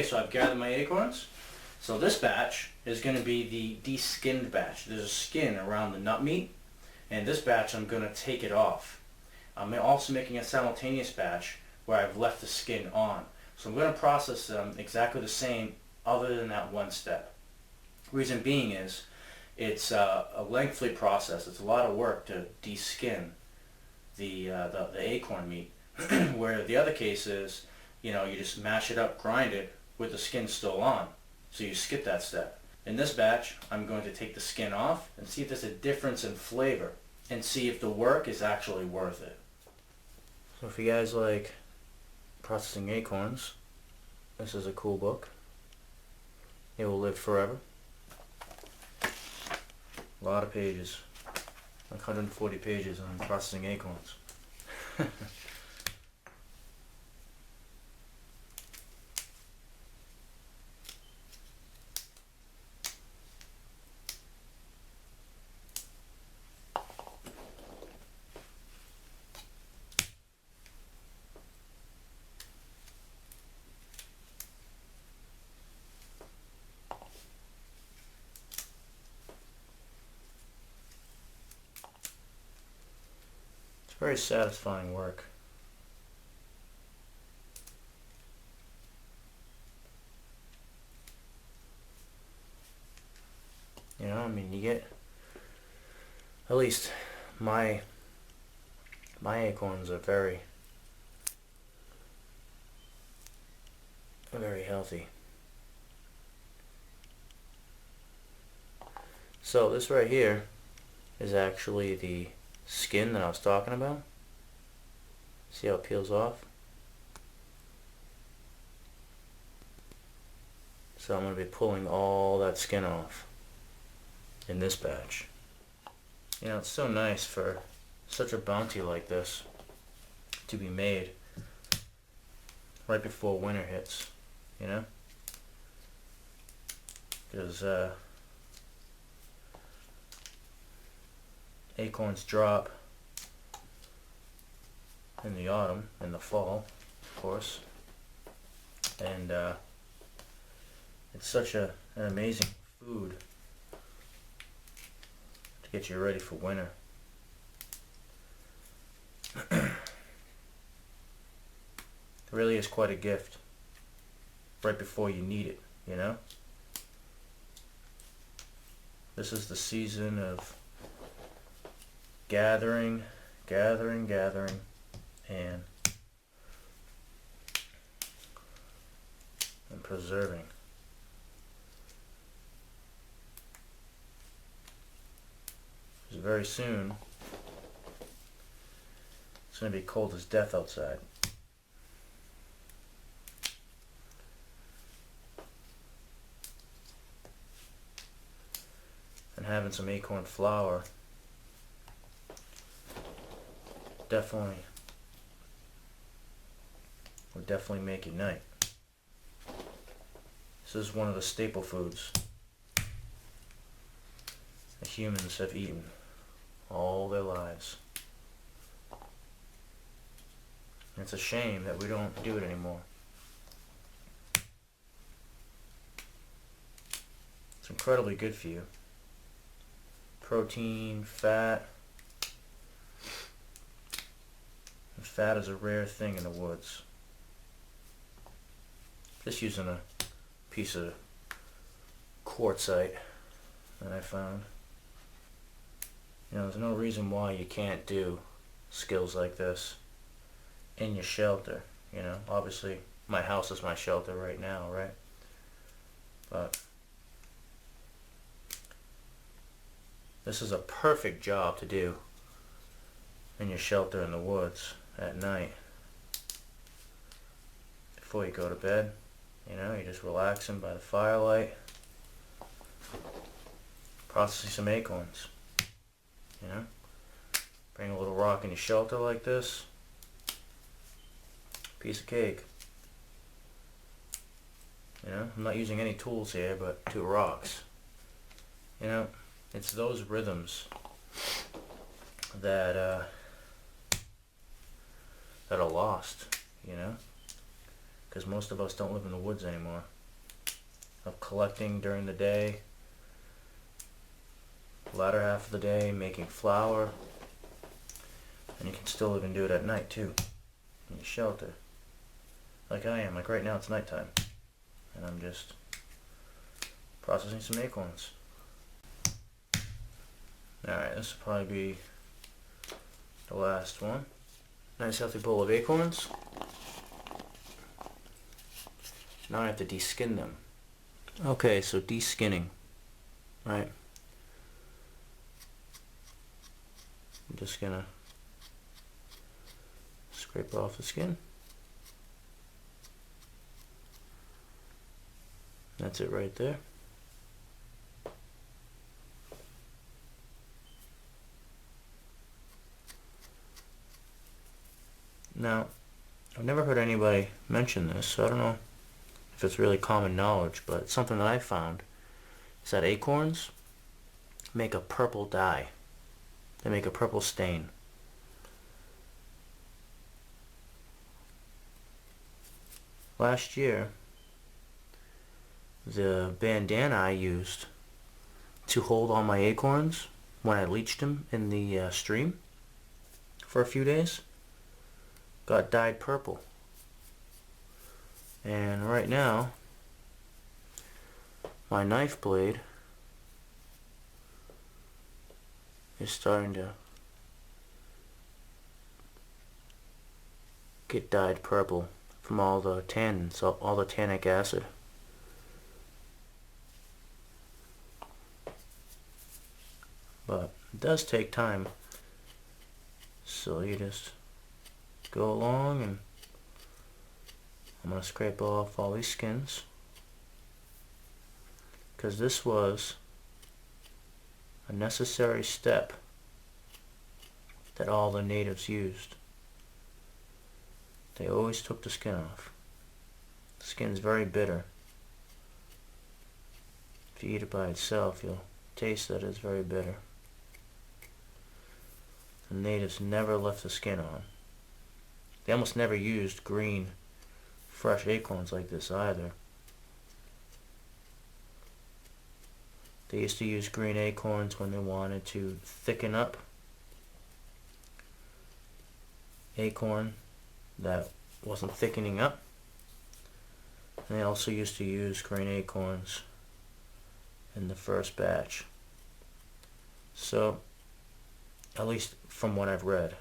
so I've gathered my acorns. So this batch is going to be the de-skinned batch. There's a skin around the nut meat, and this batch I'm going to take it off. I'm also making a simultaneous batch where I've left the skin on. So I'm going to process them exactly the same other than that one step. Reason being is it's a lengthy process. It's a lot of work to de-skin the acorn meat, where the other case is, you just mash it up, grind it with the skin still on. So you skip that step. In this batch, I'm going to take the skin off and see if there's a difference in flavor and see if the work is actually worth it. So if you guys like processing acorns, this is a cool book. It will live forever. A lot of pages, like 140 pages on processing acorns. Very satisfying work. I mean, you get, at least my acorns are very healthy. So this right here is actually the skin that I was talking about. See how it peels off? So I'm going to be pulling all that skin off in this batch. It's so nice for such a bounty like this to be made right before winter hits, because acorns drop in the autumn, in the fall, of course, and it's such an amazing food to get you ready for winter. It really is quite a gift right before you need it, This is the season of gathering, and preserving. Because very soon it's going to be cold as death outside. And having some acorn flour would definitely make it night. This is one of the staple foods that humans have eaten all their lives. And it's a shame that we don't do it anymore. It's incredibly good for you. Protein, fat. And fat is a rare thing in the woods. Just using a piece of quartzite that I found. There's no reason why you can't do skills like this in your shelter. Obviously my house is my shelter right now, right? But this is a perfect job to do in your shelter in the woods at night before you go to bed. You're just relaxing by the firelight, processing some acorns. Bring a little rock in your shelter like this, piece of cake. I'm not using any tools here but 2 rocks. It's those rhythms that are lost, because most of us don't live in the woods anymore. of collecting during the day, the latter half of the day, making flour, and you can still even do it at night too, in your shelter. Like I am, like right now it's nighttime, and I'm just processing some acorns. Alright, this will probably be the last one. Nice healthy bowl of acorns. Now I have to deskin them. Okay, so deskinning, right? I'm just gonna scrape off the skin. That's it right there. Now, I've never heard anybody mention this, so I don't know if it's really common knowledge, but it's something that I found is that acorns make a purple dye. They make a purple stain. Last year, the bandana I used to hold all my acorns when I leached them in the stream for a few days got dyed purple. And right now, my knife blade is starting to get dyed purple from all the tannins, all the tannic acid. But it does take time, so you just go along, and I'm going to scrape off all these skins, because this was a necessary step that all the natives used. They always took the skin off. The skin's very bitter. If you eat it by itself, you'll taste that it's very bitter. The natives never left the skin on. They almost never used green, fresh acorns like this either. They used to use green acorns when they wanted to thicken up acorn that wasn't thickening up. And they also used to use green acorns in the first batch. So, at least from what I've read,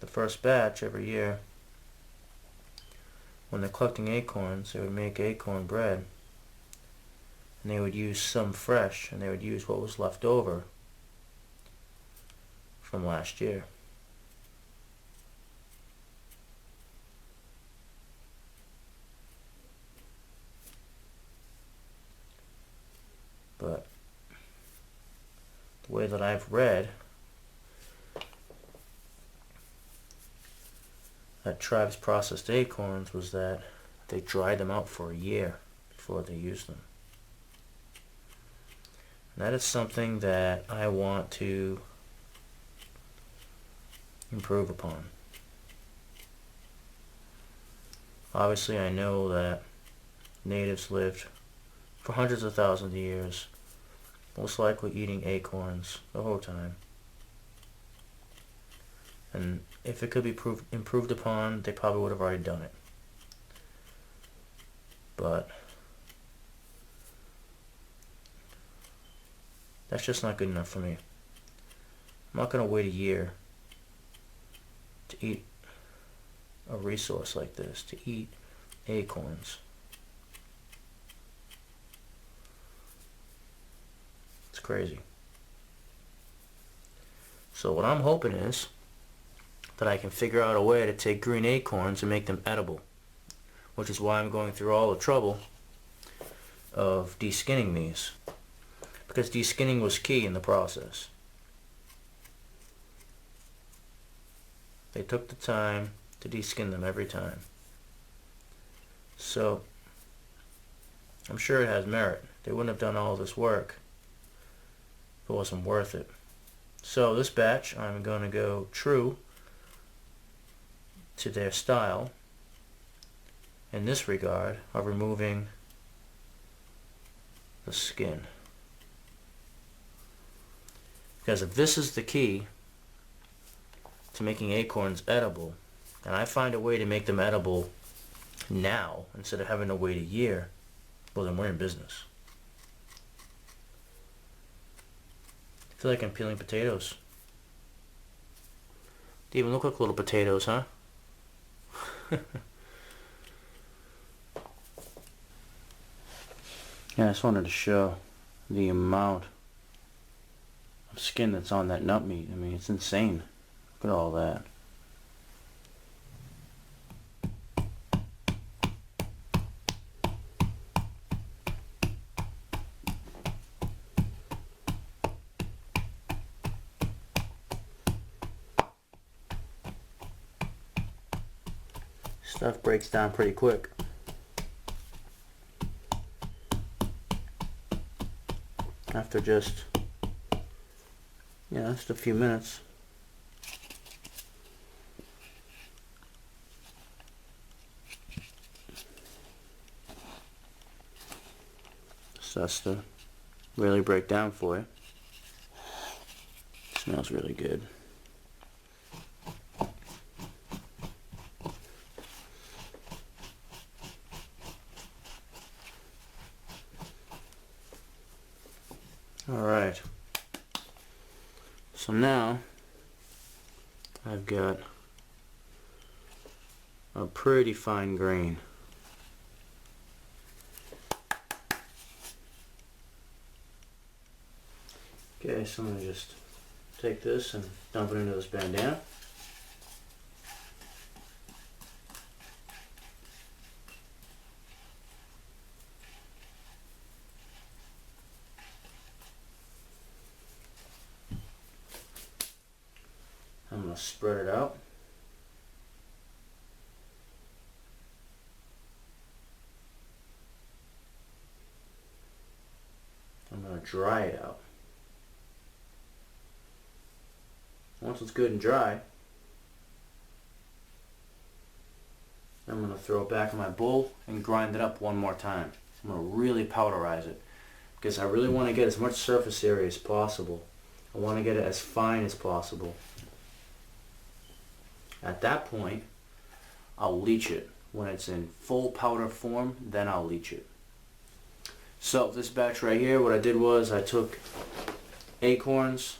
the first batch every year, when they're collecting acorns, they would make acorn bread, and they would use some fresh, and they would use what was left over from last year. But the way that I've read, that tribes processed acorns was that they dried them out for a year before they used them. And that is something that I want to improve upon. Obviously, I know that natives lived for hundreds of thousands of years, most likely eating acorns the whole time. And if it could be improved upon, they probably would have already done it. But that's just not good enough for me. I'm not going to wait a year to eat a resource like this, to eat acorns. It's crazy. So what I'm hoping is that I can figure out a way to take green acorns and make them edible, which is why I'm going through all the trouble of deskinning these, because deskinning was key in the process. They took the time to deskin them every time. So I'm sure it has merit. They wouldn't have done all this work if it wasn't worth it. So this batch, I'm going to go true to their style in this regard of removing the skin. Because if this is the key to making acorns edible, and I find a way to make them edible now instead of having to wait a year, well, then we're in business. I feel like I'm peeling potatoes. They even look like little potatoes, huh? Yeah, I just wanted to show the amount of skin that's on that nut meat. I mean, it's insane. Look at all that. Stuff breaks down pretty quick. After just a few minutes. Starts to really break down for you. Smells really good. Alright, so now I've got a pretty fine grain. Okay, so I'm going to just take this and dump it into this bandana. I'm going to spread it out. I'm going to dry it out. Once it's good and dry, I'm going to throw it back in my bowl and grind it up one more time. I'm going to really powderize it because I really want to get as much surface area as possible. I want to get it as fine as possible. At that point, I'll leach it. When it's in full powder form, then I'll leach it. So this batch right here, what I did was I took acorns,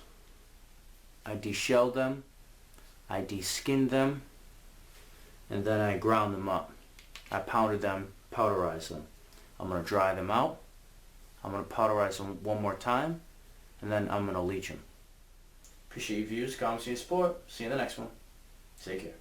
I deshelled them, I deskinned them, and then I ground them up. I pounded them, powderized them. I'm going to dry them out. I'm going to powderize them one more time, and then I'm going to leach them. Appreciate your views, comments, and support. See you in the next one. Take care.